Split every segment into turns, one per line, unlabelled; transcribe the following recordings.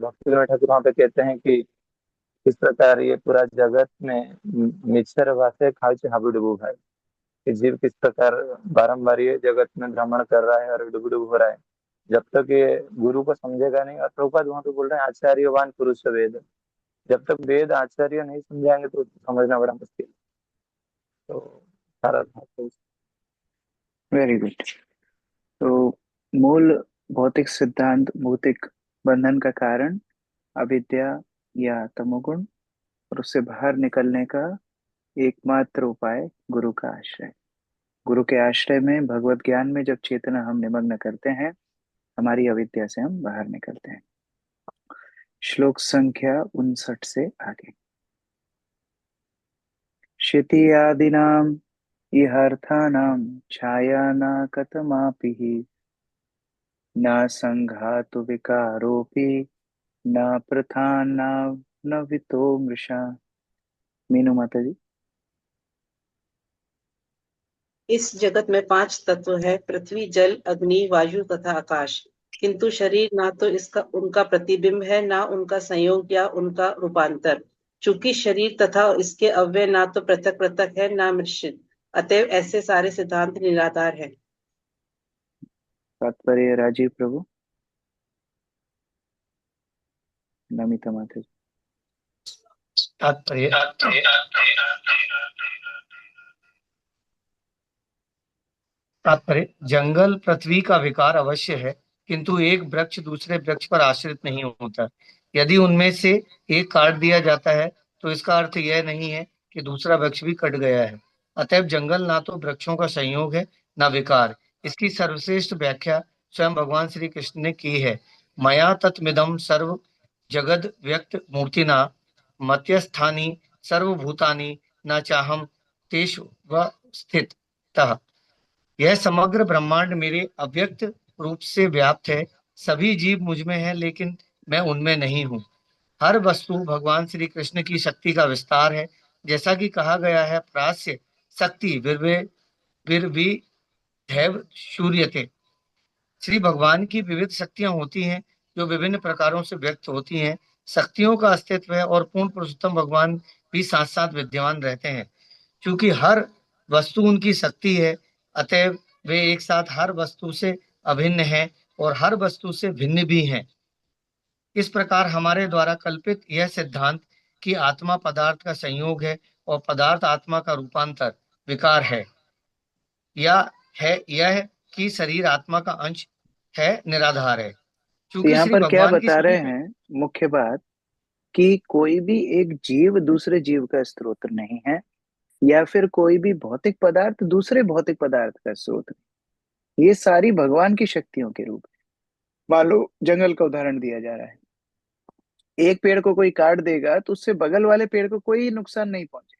भक्ति विनोद ठाकुर वहाँ पे कहते हैं कि किस प्रकार ये पूरा जगत में मिक्सर वासे खाई हाबुडुबु है, कि जीव किस प्रकार बारंबार ये जगत में भ्रमण कर रहा है और डुबुडुबु हो रहा है। जब तक ये गुरु को समझेगा नहीं, और प्रभुपाद वहाँ पे बोल रहे हैं आचार्यवान पुरुष वेद, जब तक वेद आचार्य नहीं समझाएंगे तो समझना बड़ा मुश्किल। तो सारा था तो
वेरी गुड। तो मूल भौतिक सिद्धांत, भौतिक बंधन का कारण अविद्या या तमोगुण, और उससे बाहर निकलने का एकमात्र उपाय गुरु का आश्रय। गुरु के आश्रय में, भगवत ज्ञान में जब चेतना हम निमग्न करते हैं, हमारी अविद्या से हम बाहर निकलते हैं। श्लोक संख्या 59 से आगे। क्षितियादिनाम इहार्थानाम छाया न कतमापि न संघातु विकारोपि न प्रधान न वितो मृषा। मीनू माता जी।
इस जगत में 5 तत्व है, पृथ्वी, जल, अग्नि, वायु तथा आकाश। किंतु शरीर ना तो इसका उनका प्रतिबिंब है, ना उनका संयोग या उनका रूपांतर। चूंकि शरीर तथा इसके अव्यय ना तो पृथक पृथक है, ना मिश्रित, अतएव ऐसे सारे सिद्धांत निराधार है।
तात्पर्य राजीव प्रभु। नमिता माता जी।
तात्पर्य तात्पर्य जंगल पृथ्वी का विकार अवश्य है, किंतु एक वृक्ष दूसरे वृक्ष पर आश्रित नहीं होता। यदि उनमें से एक काट दिया जाता है तो इसका अर्थ यह नहीं है कि दूसरा वृक्ष भी कट गया है। अतएव जंगल ना तो वृक्षों का संयोग है, ना विकार। इसकी सर्वश्रेष्ठ व्याख्या स्वयं भगवान श्री कृष्ण ने की है। मया तत्मिदं सर्व जगद व्यक्त मूर्तिना मत्यस्थानी सर्वभूतानि न चाहम तेषु व स्थितः। यह समग्र ब्रह्मांड मेरे अव्यक्त रूप से व्याप्त है। सभी जीव मुझ में है, लेकिन मैं उनमें नहीं हूँ। हर वस्तु भगवान श्री कृष्ण की शक्ति का विस्तार है। जैसा कि कहा गया है, प्रास्य शक्ति विर्विधैव शूर्यते। श्री भगवान की विविध शक्तियां होती हैं जो विभिन्न प्रकारों से व्यक्त होती हैं। शक्तियों का अस्तित्व है और पूर्ण पुरुषोत्तम भगवान भी साथ साथ विद्यमान रहते हैं। क्योंकि हर वस्तु उनकी शक्ति है, अतएव वे एक साथ हर वस्तु से अभिन्न हैं और हर वस्तु से भिन्न भी हैं। इस प्रकार हमारे द्वारा कल्पित यह सिद्धांत कि आत्मा पदार्थ का संयोग है और पदार्थ आत्मा का रूपांतर विकार है, या है यह कि शरीर आत्मा का अंश है, निराधार है।
तो
क्योंकि
यहाँ
श्री
पर क्या
भगवान की
बता रहे
सभी
हैं, मुख्य बात, कि कोई भी एक जीव दूसरे जीव का स्रोत नहीं है, या फिर कोई भी भौतिक पदार्थ दूसरे भौतिक पदार्थ का स्रोत नहीं। ये सारी भगवान की शक्तियों के रूप है। मान लो जंगल का उदाहरण दिया जा रहा है, एक पेड़ को कोई काट देगा तो उससे बगल वाले पेड़ को कोई नुकसान नहीं पहुंचे,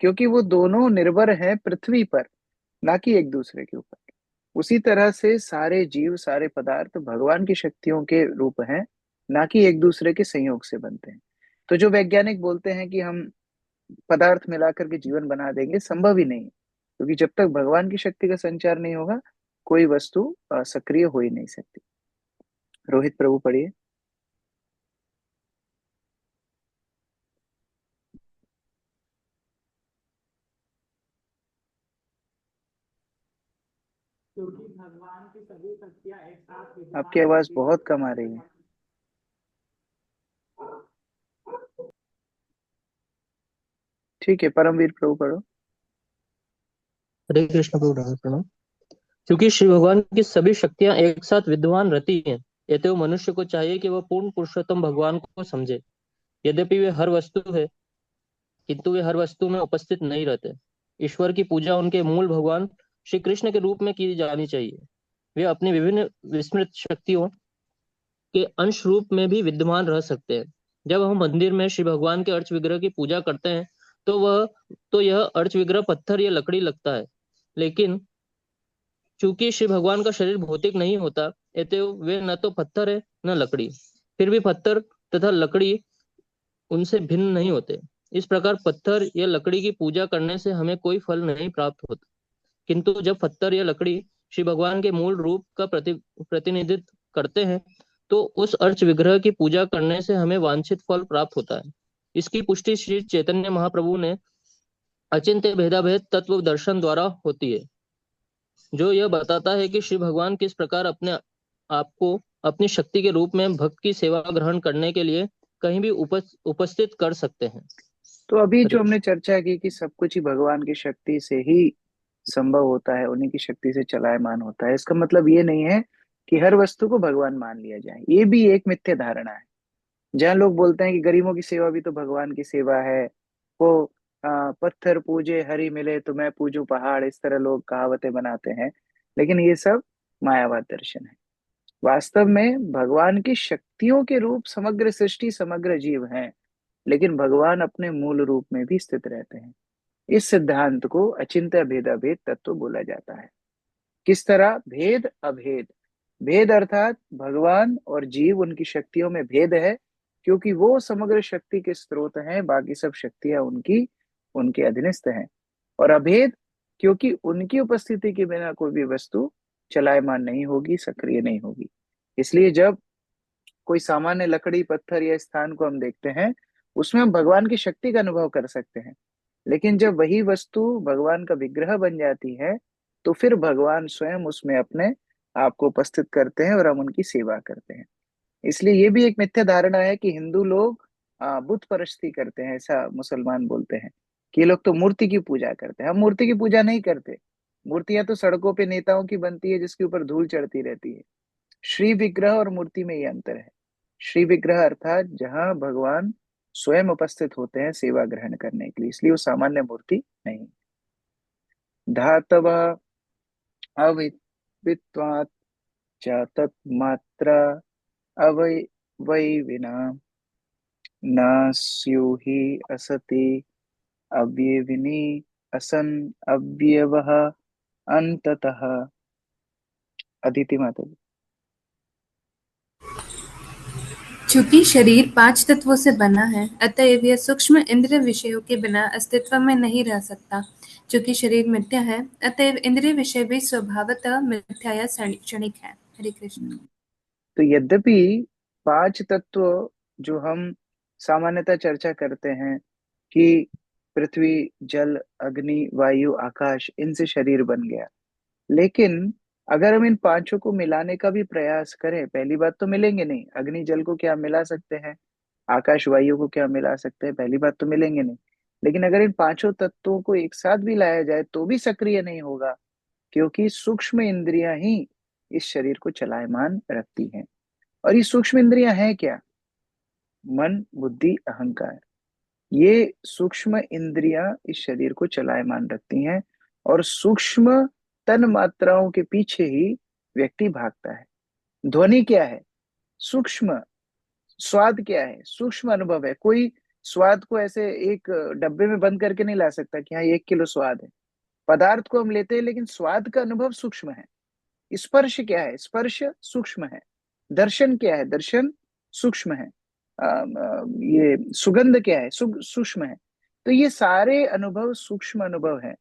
क्योंकि वो दोनों निर्भर हैं पृथ्वी पर, ना कि एक दूसरे के ऊपर। उसी तरह से सारे जीव, सारे पदार्थ भगवान की शक्तियों के रूप हैं, ना कि एक दूसरे के संयोग से बनते हैं। तो जो वैज्ञानिक बोलते हैं कि हम पदार्थ मिलाकर के जीवन बना देंगे, संभव ही नहीं है, क्योंकि जब तक भगवान की शक्ति का संचार नहीं होगा, कोई वस्तु सक्रिय हो ही नहीं सकती। रोहित प्रभु पढ़िए।
क्योंकि भगवान की सभी शक्तियां एक साथ
आपकी
विद्यमान
आवाज
रहती
बहुत
हैं।
कम आ रही है। ठीक है, परमवीर प्रभु पढ़ो।
हरे कृष्ण प्रभु राधे प्रणाम। क्योंकि श्री भगवान की सभी शक्तियां एक साथ विद्यमान रहती हैं, अतएव मनुष्य को चाहिए कि वह पूर्ण पुरुषोत्तम भगवान को समझे। यद्यपि वे हर वस्तु है, किंतु वे हर वस्तु में उपस्थित नहीं रहते। ईश्वर की पूजा उनके मूल भगवान श्री कृष्ण के रूप में की जानी चाहिए। वे अपनी विभिन्न विस्मृत शक्तियों के अंश रूप में भी विद्यमान रह सकते हैं। जब हम मंदिर में श्री भगवान के अर्च विग्रह की पूजा करते हैं तो यह अर्च विग्रह पत्थर या लकड़ी लगता है, लेकिन चूंकि श्री भगवान का शरीर भौतिक नहीं होता, अतएव वे न तो पत्थर है न लकड़ी। फिर भी पत्थर तथा लकड़ी उनसे भिन्न नहीं होते। इस प्रकार पत्थर या लकड़ी की पूजा करने से हमें कोई फल नहीं प्राप्त होता, किंतु जब पत्थर या लकड़ी श्री भगवान के मूल रूप का प्रतिनिधित्व करते हैं, तो उस अर्च विग्रह की पूजा करने से हमें वांछित फल प्राप्त होता है। इसकी पुष्टि श्री चैतन्य महाप्रभु ने अचिंत्य भेदाभेद तत्व दर्शन द्वारा होती है, जो यह बताता है कि श्री भगवान किस प्रकार अपने आप को अपनी शक्ति के रूप में भक्त की सेवा ग्रहण करने के लिए कहीं भी उपस्थित कर सकते हैं।
तो अभी
हरे
जो हमने
कृष्ण।
चर्चा की कि सब कुछ ही भगवान की शक्ति से ही संभव होता है, उन्हीं की शक्ति से चलायमान होता है, इसका मतलब ये नहीं है कि हर वस्तु को भगवान मान लिया जाए। ये भी एक मिथ्या धारणा है। जहाँ लोग बोलते हैं कि गरीबों की सेवा भी तो भगवान की सेवा है, वो पत्थर पूजे हरि मिले तो मैं पूजू पहाड़, इस तरह लोग कहावतें बनाते हैं। लेकिन ये सब मायावाद दर्शन है। वास्तव में भगवान की शक्तियों के रूप समग्र सृष्टि समग्र जीव हैं, लेकिन भगवान अपने मूल रूप में भी स्थित रहते हैं। इस सिद्धांत को अचिंत्य भेदाभेद तत्व बोला जाता है। किस तरह? भेद अभेद। भेद अर्थात भगवान और जीव, उनकी शक्तियों में भेद है, क्योंकि वो समग्र शक्ति के स्रोत हैं, बाकी सब शक्तियां उनकी उनके अधीनस्थ हैं। और अभेद, क्योंकि उनकी उपस्थिति के बिना कोई भी वस्तु चलायमान नहीं होगी, सक्रिय नहीं होगी। इसलिए जब कोई सामान्य लकड़ी, पत्थर या स्थान को हम देखते हैं, उसमें हम भगवान की शक्ति का अनुभव कर सकते हैं। लेकिन जब वही वस्तु भगवान का विग्रह बन जाती है, तो फिर भगवान स्वयं उसमें अपने आप को उपस्थित करते हैं और हम उनकी सेवा करते हैं। इसलिए ये भी एक मिथ्या धारणा है कि हिंदू लोग बुत परस्ती करते हैं, ऐसा मुसलमान बोलते हैं कि ये लोग तो मूर्ति की पूजा करते हैं। हम मूर्ति की पूजा नहीं करते। मूर्तियां तो सड़कों पे नेताओं की बनती है, जिसके ऊपर धूल चढ़ती रहती है। श्री विग्रह और मूर्ति में ये अंतर है। श्री विग्रह अर्थात जहाँ भगवान स्वयं उपस्थित होते हैं सेवा ग्रहण करने के लिए, इसलिए वो सामान्य मूर्ति नहीं। धातव अवित्वात् च तन्मात्रा अवय वै विना न स्युहि असति अव्यविनी असन अव्यवः अंततः। अदिति माता जी।
चूंकि शरीर पांच तत्वों से बना है, अतएव यह सूक्ष्म इंद्रिय विषयों के बिना अस्तित्व में नहीं रह सकता। चूंकि शरीर मिथ्या है, अतएव इंद्रिय विषय भी स्वभावतः मिथ्या या क्षणिक है। हरे कृष्ण।
तो यद्यपि पांच तत्व जो हम सामान्यतः चर्चा करते हैं कि पृथ्वी, जल, अग्नि, वायु, आकाश, इनसे शरीर बन गया, लेकिन अगर हम इन पांचों को मिलाने का भी प्रयास करें, पहली बात तो मिलेंगे नहीं। अग्नि जल को क्या मिला सकते हैं? आकाश वायु को क्या मिला सकते हैं? पहली बात तो मिलेंगे नहीं। लेकिन अगर इन पांचों तत्वों को एक साथ भी लाया जाए तो भी सक्रिय नहीं होगा, क्योंकि सूक्ष्म इंद्रियां ही इस शरीर को चलायमान रखती हैं। और ये सूक्ष्म इंद्रियां हैं क्या? मन, बुद्धि, अहंकार। ये सूक्ष्म इंद्रियां इस शरीर को चलायमान रखती हैं, और सूक्ष्म तन मात्राओं के पीछे ही व्यक्ति भागता है। ध्वनि क्या है? सूक्ष्म। स्वाद क्या है? सूक्ष्म अनुभव है। कोई स्वाद को ऐसे एक डब्बे में बंद करके नहीं ला सकता कि हाँ 1 किलो स्वाद है। पदार्थ को हम लेते हैं, लेकिन स्वाद का अनुभव सूक्ष्म है। स्पर्श क्या है? स्पर्श सूक्ष्म है। दर्शन क्या है? दर्शन सूक्ष्म है। ये सुगंध क्या है? सूक्ष्म है। तो ये सारे अनुभव सूक्ष्म अनुभव है,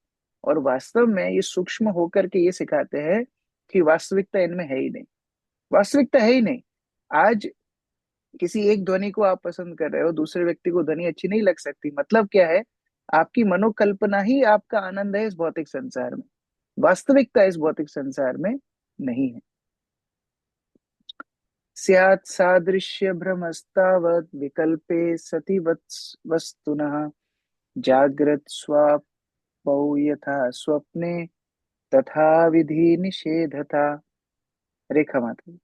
और वास्तव में ये सूक्ष्म होकर के ये सिखाते हैं कि वास्तविकता इनमें है ही नहीं। वास्तविकता है ही नहीं। आज किसी एक ध्वनि को आप पसंद कर रहे हो, दूसरे व्यक्ति को ध्वनि अच्छी नहीं लग सकती। मतलब क्या है? आपकी मनोकल्पना ही आपका आनंद है इस भौतिक संसार में। वास्तविकता इस भौतिक संसार में नहीं है। स्यात् सादृश्य भ्रमस्तावत् विकल्पे सति वस्तुनः जाग्रत स्वापौ यथा स्वप्ने तथा विधि निषेधता। रेखा माता।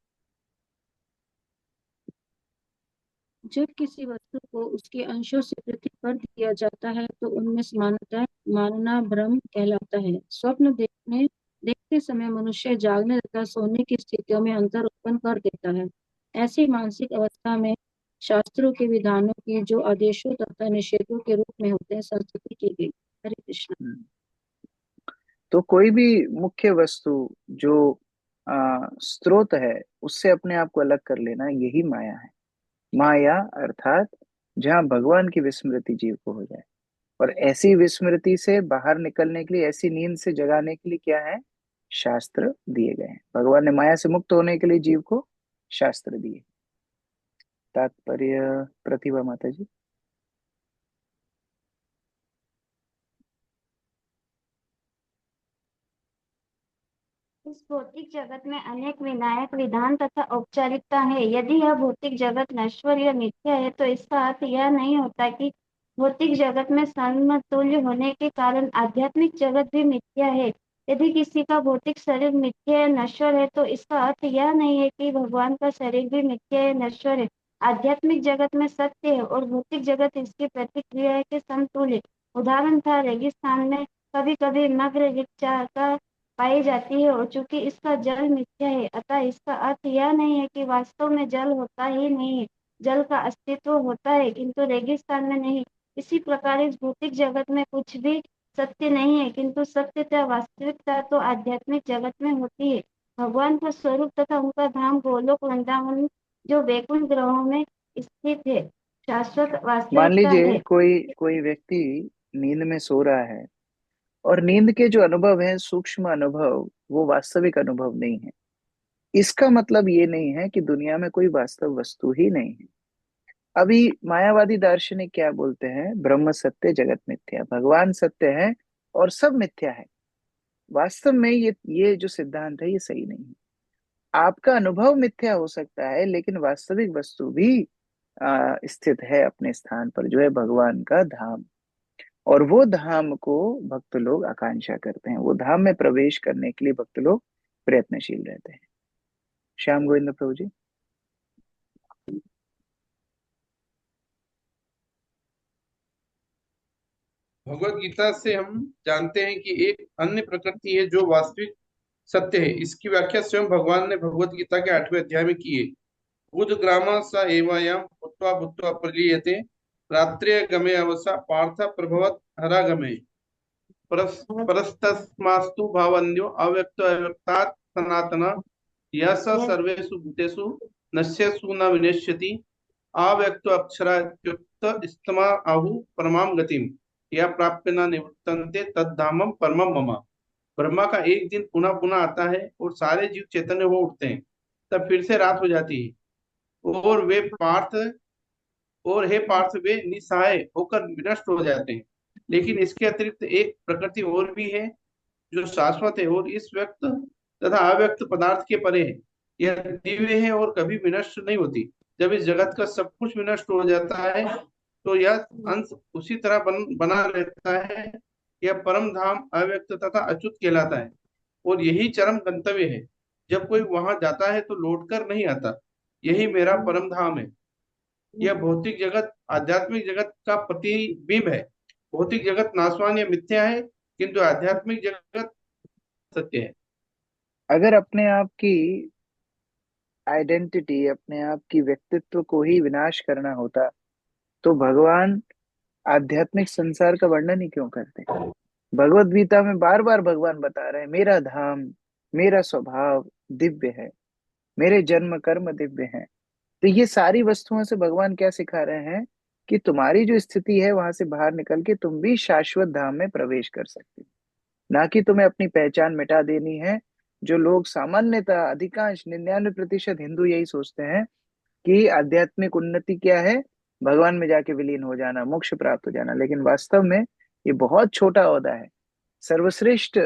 जब किसी वस्तु को उसके अंशों से पृथक कर दिया जाता है तो उनमें समानता मानना भ्रम कहलाता है। स्वप्न देखते समय मनुष्य जागने तथा सोने की स्थितियों में अंतर उत्पन्न कर देता है। ऐसी मानसिक अवस्था में शास्त्रों के विधानों की जो आदेशों तथा निषेधों के रूप में होते हैं संस्तुति की गई। हरे कृष्ण।
तो कोई भी मुख्य वस्तु जो स्रोत है, उससे अपने आप को अलग कर लेना, यही माया है। माया अर्थात जहाँ भगवान की विस्मृति जीव को हो जाए। और ऐसी विस्मृति से बाहर निकलने के लिए, ऐसी नींद से जगाने के लिए क्या है? शास्त्र दिए गए हैं। भगवान ने माया से मुक्त होने के लिए जीव को शास्त्र दिए। तात्पर्य प्रतिभा माता जी।
इस भौतिक जगत में अनेक विनायक विधान तथा औपचारिकता है। यदि यह भौतिक जगत नश्वर या मिथ्या है तो इसका अर्थ यह नहीं होता कि भौतिक जगत में समतुल्य होने के कारण आध्यात्मिक जगत भी मिथ्या है। यदि किसी का भौतिक शरीर मिथ्या या नश्वर है तो इसका अर्थ यह नहीं है कि भगवान का शरीर भी मिथ्या या नश्वर है। आध्यात्मिक जगत में सत्य है और भौतिक जगत इसकी प्रतिक्रिया के समतुल्य। उदाहरण था रेगिस्तान में कभी कभी मग्र का पाई जाती है और चूंकि इसका जल मिथ्या है अतः इसका अर्थ यह नहीं है कि वास्तव में जल होता ही नहीं है। जल का अस्तित्व होता है किंतु रेगिस्तान में नहीं। इसी प्रकार इस भौतिक जगत में कुछ भी सत्य नहीं है किंतु सत्यता वास्तविकता तो आध्यात्मिक जगत में होती है। भगवान का स्वरूप तथा उनका धाम गोलोक वृंदावन जो वैकुंठ ग्रहों में स्थित है शाश्वत
मान
वास्तविकता
लीजिए
है।
कोई व्यक्ति नींद में सो रहा है और नींद के जो अनुभव है, सूक्ष्म अनुभव, वो वास्तविक अनुभव नहीं है। इसका मतलब ये नहीं है कि दुनिया में कोई वास्तव वस्तु ही नहीं है। अभी मायावादी दार्शनिक क्या बोलते हैं? ब्रह्म सत्य जगत मिथ्या, भगवान सत्य है और सब मिथ्या है। वास्तव में ये जो सिद्धांत है ये सही नहीं है। आपका अनुभव मिथ्या हो सकता है लेकिन वास्तविक वस्तु भी स्थित है अपने स्थान पर, जो है भगवान का धाम। और वो धाम को भक्त लोग आकांक्षा करते हैं, वो धाम में प्रवेश करने के लिए भक्त लोग प्रयत्नशील रहते हैं। श्याम गोविंद प्रभु जी।
भगवत गीता से हम जानते हैं कि एक अन्य प्रकृति है जो वास्तविक सत्य है। इसकी व्याख्या स्वयं भगवान ने भगवत गीता के 8वें अध्याय में की है। बुध ग्राम स एवायाम भूत्वा भूत्वा प्रलीयते रात्रि गमे अवसा पार्थ प्रभवत हरागमे परस्तस्मास्तु भावन्यो अव्यक्त अव्यक्तात् सनातन यस सर्वेषु भूतेषु नश्यसु न विनश्यति अव्यक्त अक्षरात्युक्त स्तमा आहु परमाम गतिम या प्राप्य न निवर्तन्ते तद्धामम परमम मम। ब्रह्मा का एक दिन पुनः पुनः आता है और सारे जीव चैतन्य हो उठते हैं। तब फिर से रात हो जाती है और हे पार्थ वे निसहाय होकर विनष्ट हो जाते हैं। लेकिन इसके अतिरिक्त एक प्रकृति और भी है जो शाश्वत है और इस व्यक्त तथा अव्यक्त पदार्थ के परे है। यह दिव्य है और कभी विनष्ट नहीं होती। जब इस जगत का सब कुछ विनष्ट हो जाता है तो यह अंश उसी तरह बना रहता है। यह परम धाम अव्यक्त तथा अच्युत कहलाता है और यही चरम गंतव्य है। जब कोई वहां जाता है तो लौटकर नहीं आता। यही मेरा परम धाम है। यह भौतिक जगत आध्यात्मिक जगत का प्रतिबिंब है। भौतिक जगत नाशवान या मिथ्या है किंतु आध्यात्मिक जगत सत्य है।
अगर अपने आप की आइडेंटिटी, अपने आप की व्यक्तित्व को ही विनाश करना होता तो भगवान आध्यात्मिक संसार का वर्णन ही क्यों करते? भगवत गीता में बार बार भगवान बता रहे हैं मेरा धाम, मेरा स्वभाव दिव्य है, मेरे जन्म कर्म दिव्य हैं। तो ये सारी वस्तुओं से भगवान क्या सिखा रहे हैं कि तुम्हारी जो स्थिति है वहां से बाहर निकल के तुम भी शाश्वत धाम में प्रवेश कर सकते हो, ना कि तुम्हें अपनी पहचान मिटा देनी है। जो लोग सामान्यतः अधिकांश 99% हिंदू यही सोचते हैं कि आध्यात्मिक उन्नति क्या है, भगवान में जाके विलीन हो जाना, मोक्ष प्राप्त हो जाना। लेकिन वास्तव में ये बहुत छोटा ओहदा है। सर्वश्रेष्ठ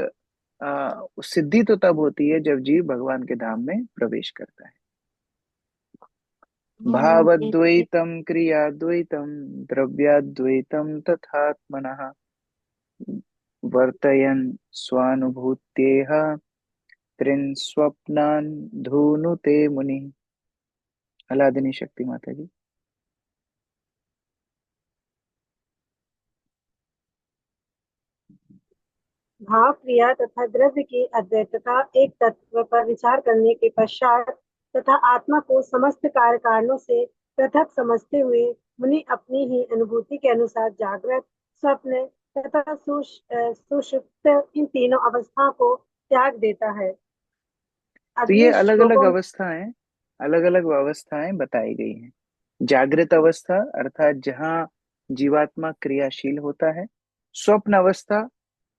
सिद्धि तो तब होती है जब जीव भगवान के धाम में प्रवेश करता है। भावद्वैतम क्रियाद्वैतम द्रव्याद्वैतम तथात्मनः वर्तयन् स्वानुभूत्येह त्रिन् स्वप्नान् धूनुते मुनि। अलादिनी शक्ति माता जी।
भाव क्रिया तथा द्रव्य की अद्वैतता एक तत्व पर विचार करने के पश्चात तथा आत्मा को समस्त कार्य कारणों से पृथक समझते हुए मुनि अपनी ही अनुभूति के अनुसार जागृत, स्वप्न तथा सुषुप्त इन तीनों अवस्था को त्याग देता है।
तो ये
अगले
अलग अलग अवस्थाएं बताई गई हैं। जागृत अवस्था अर्थात जहाँ जीवात्मा क्रियाशील होता है, स्वप्न अवस्था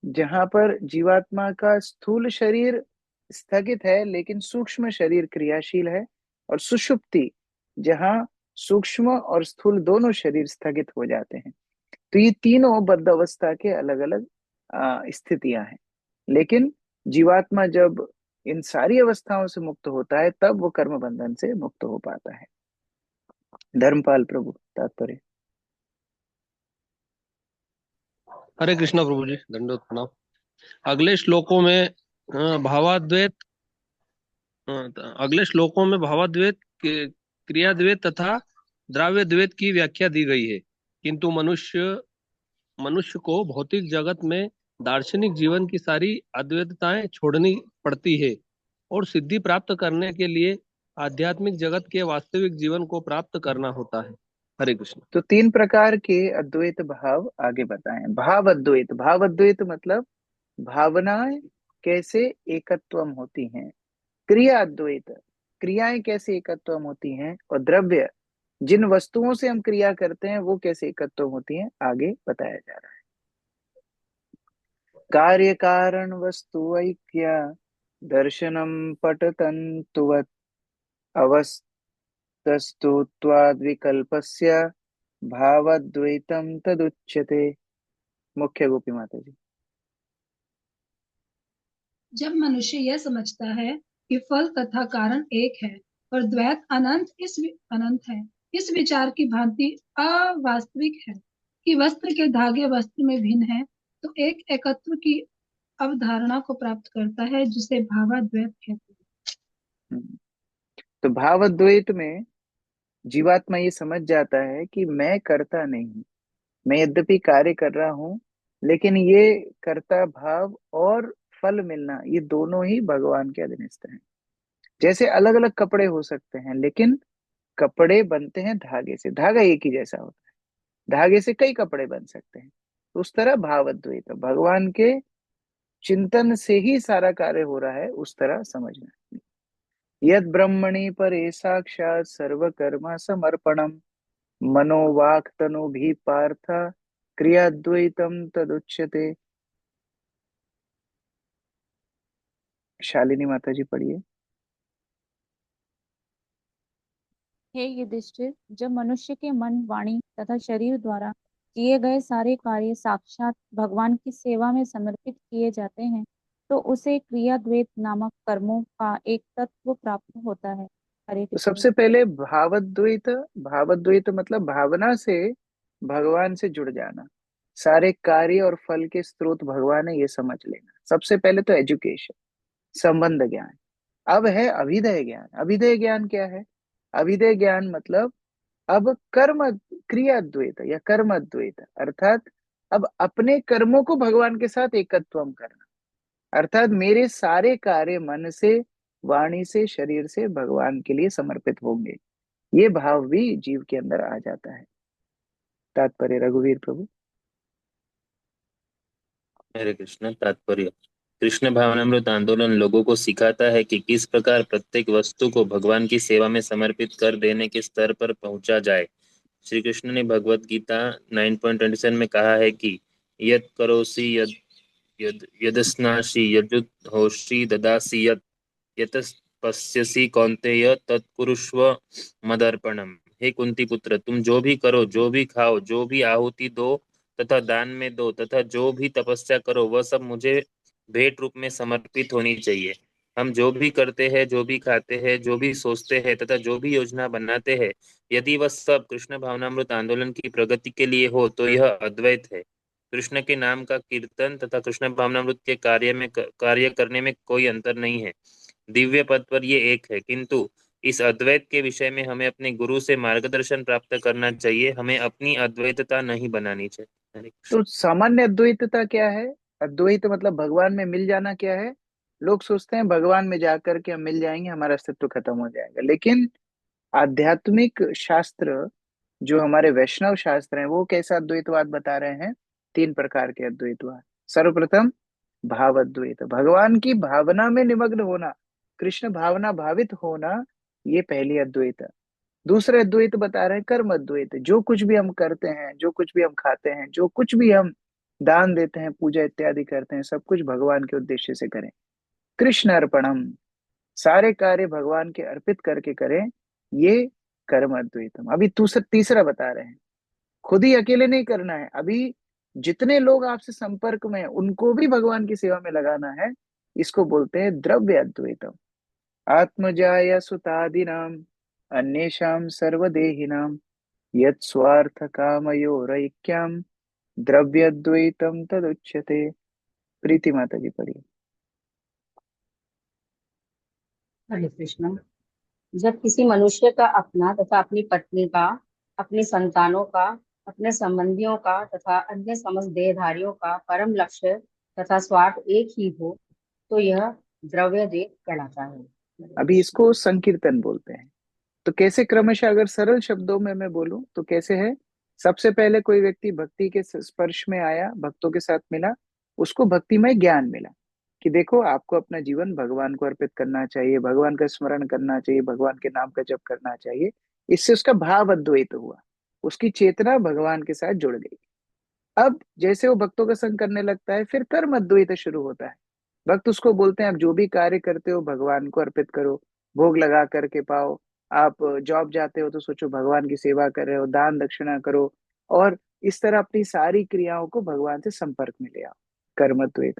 जहां पर जीवात्मा का स्थूल शरीर स्थगित है लेकिन सूक्ष्म शरीर क्रियाशील है, और सुषुप्ति जहां सूक्ष्म और स्थूल दोनों शरीर स्थगित हो जाते हैं। तो ये तीनों बद्ध अवस्था के अलग अलग स्थितियां हैं। लेकिन जीवात्मा जब इन सारी अवस्थाओं से मुक्त होता है तब वो कर्म बंधन से मुक्त हो पाता है। धर्मपाल प्रभु तात्पर्य।
हरे कृष्णा प्रभु जी, दंडोत प्रणाम। अगले श्लोकों में भावाद्वैत अगले श्लोकों में भावाद्वैत, क्रियाद्वैत तथा द्रव्य द्वैत की व्याख्या दी गई है। किंतु मनुष्य को भौतिक जगत में दार्शनिक जीवन की सारी अद्वैतताएं छोड़नी पड़ती है और सिद्धि प्राप्त करने के लिए आध्यात्मिक जगत के वास्तविक जीवन को प्राप्त करना होता है। हरे कृष्ण।
तो तीन प्रकार के अद्वैत भाव आगे बताएं। भाव अद्वैत मतलब भावनाएं कैसे एकत्वम होती हैं। क्रिया अद्वैत, क्रियाएं कैसे एकत्वम होती हैं। और द्रव्य, जिन वस्तुओं से हम क्रिया करते हैं वो कैसे एकत्वम होती हैं, आगे बताया जा रहा है। कार्य कारण वस्तु ऐक्य दर्शनम पटतंतुवत् अवस्तस्तुत्वाद्विकल्पस्य भावाद्वैतम तदुच्यते। मुख्य गोपी माता जी।
जब मनुष्य यह समझता है कि फल तथा कारण एक है और द्वैत अनंत है, इस विचार की भांति अवास्तविक है कि वस्त्र के धागे वस्त्र में भिन्न है, तो एक एकत्व की अवधारणा को प्राप्त करता है जिसे भावाद्वैत कहते हैं।
तो भावाद्वैत में जीवात्मा ये समझ जाता है कि मैं करता नहीं, मैं यद्यपि कार्य कर रहा हूं, लेकिन ये कर्ता भाव और फल मिलना ये दोनों ही भगवान के अधीनस्थ हैं। जैसे अलग अलग कपड़े हो सकते हैं लेकिन कपड़े बनते हैं धागे से, धागा एक ही जैसा होता है, धागे से कई कपड़े बन सकते हैं। तो उस तरह भावाद्वैत भगवान के चिंतन से ही सारा कार्य हो रहा है, उस तरह समझना। यद ब्रह्मणि परे साक्षात सर्वकर्म समर्पणम मनोवाक् तनु भी पार्थ क्रियाद्वैतम तदुच्यते। शालिनी माता जी पढ़िए।
हे युधिष्ठिर, जब मनुष्य के मन, वाणी तथा शरीर द्वारा किए गए सारे कार्य साक्षात भगवान की सेवा में समर्पित किए जाते हैं तो उसे क्रियाद्वैत नामक कर्मों का एक तत्व प्राप्त होता है। हरे
तो
कृष्ण।
सबसे पहले भावाद्वैत मतलब भावना से भगवान से जुड़ जाना। सारे कार्य और फल के स्रोत भगवान है, ये समझ लेना। सबसे पहले तो एजुकेशन, संबंध ज्ञान। अब है अभिदय ज्ञान। अभिदय ज्ञान क्या है? अभिदय ज्ञान मतलब अब कर्म क्रियाद्वैत या कर्म अद्वैत, अर्थात अब अपने कर्मों को भगवान के साथ एकत्वम करना, अर्थात मेरे सारे कार्य मन से, वाणी से, शरीर से भगवान के लिए समर्पित होंगे। ये भाव भी जीव के अंदर आ जाता है। तात्पर्य रघुवीर प्रभु।
हरे कृष्ण। तात्पर्य। कृष्ण भावनामृत आंदोलन लोगों को सिखाता है कि किस प्रकार प्रत्येक वस्तु को भगवान की सेवा में समर्पित कर देने के स्तर पर पहुंचा जाए। श्री कृष्ण ने भगवत गीता 9.27 में कहा है कि यत् करोसि यद यद यदस्नासि यजुत होषि ददासि यत पश्यसि कौन्तेय तत्कुरुष्व मदर्पणम। हे कुंती पुत्र, तुम जो भी करो, जो भी खाओ, जो भी आहुति दो तथा दान में दो तथा जो भी तपस्या करो, वह सब मुझे भेंट रूप में समर्पित होनी चाहिए। हम जो भी करते हैं, जो भी खाते हैं, जो भी सोचते हैं तथा जो भी योजना बनाते हैं, यदि वह सब कृष्ण भावनामृत आंदोलन की प्रगति के लिए हो तो यह अद्वैत है। कृष्ण के नाम का कीर्तन तथा कृष्ण भावनामृत के कार्य करने में कोई अंतर नहीं है। दिव्य पद पर ये एक है, किंतु इस अद्वैत के विषय में हमें अपने गुरु से मार्गदर्शन प्राप्त करना चाहिए। हमें अपनी अद्वैतता नहीं बनानी चाहिए।
तो सामान्य अद्वैतता क्या है? अद्वैत मतलब भगवान में मिल जाना क्या है? लोग सोचते हैं भगवान में जाकर के हम मिल जाएंगे, हमारा अस्तित्व खत्म हो जाएगा। लेकिन आध्यात्मिक शास्त्र, जो हमारे वैष्णव शास्त्र हैं, वो कैसा अद्वैतवाद बता रहे हैं? तीन प्रकार के अद्वैतवाद। सर्वप्रथम भाव अद्वैत, भगवान की भावना में निमग्न होना, कृष्ण भावना भावित होना, ये पहली अद्वैत। दूसरे अद्वैत बता रहे हैं कर्म अद्वैत, जो कुछ भी हम करते हैं, जो कुछ भी हम खाते हैं, जो कुछ भी हम दान देते हैं, पूजा इत्यादि करते हैं, सब कुछ भगवान के उद्देश्य से करें। कृष्ण अर्पणम, सारे कार्य भगवान के अर्पित करके करें। ये कर्म अद्वैतम। अभी तीसरा बता रहे हैं, खुद ही अकेले नहीं करना है, अभी जितने लोग आपसे संपर्क में हैं उनको भी भगवान की सेवा में लगाना है। इसको बोलते हैं द्रव्य अद्वैतम। आत्मजाया सुतादीनाम अन्येषाम सर्वदेहिनाम यत् स्वार्थ कामयोरैक्यम द्रव्यद्वैतम तदुच्यते। प्रीति माता जी पढ़िए।
हरे कृष्ण। जब किसी मनुष्य का अपना तथा अपनी पत्नी का, अपनी संतानों का, अपने संबंधियों का तथा अन्य समस्त देहधारियों का परम लक्ष्य तथा स्वार्थ एक ही हो तो यह द्रव्य देह कहलाता है।
अभी इसको संकीर्तन बोलते हैं। तो कैसे क्रमशः, अगर सरल शब्दों में मैं बोलूं तो कैसे है? सबसे पहले कोई व्यक्ति भक्ति के स्पर्श में आया, भक्तों के साथ मिला, उसको भक्तिमय ज्ञान मिला कि देखो आपको अपना जीवन भगवान को अर्पित करना चाहिए, भगवान का स्मरण करना चाहिए, भगवान के नाम का जप करना चाहिए। इससे उसका भाव अद्वैत हुआ, उसकी चेतना भगवान के साथ जुड़ गई। अब जैसे वो भक्तों का संग करने लगता है, फिर कर्म अद्वैत शुरू होता है। भक्त उसको बोलते हैं आप जो भी कार्य करते हो भगवान को अर्पित करो, भोग लगा करके पाओ। आप जॉब जाते हो तो सोचो भगवान की सेवा कर रहे हो, दान दक्षिणा करो, और इस तरह अपनी सारी क्रियाओं को भगवान से संपर्क में ले आओ। कर्मद्वैत।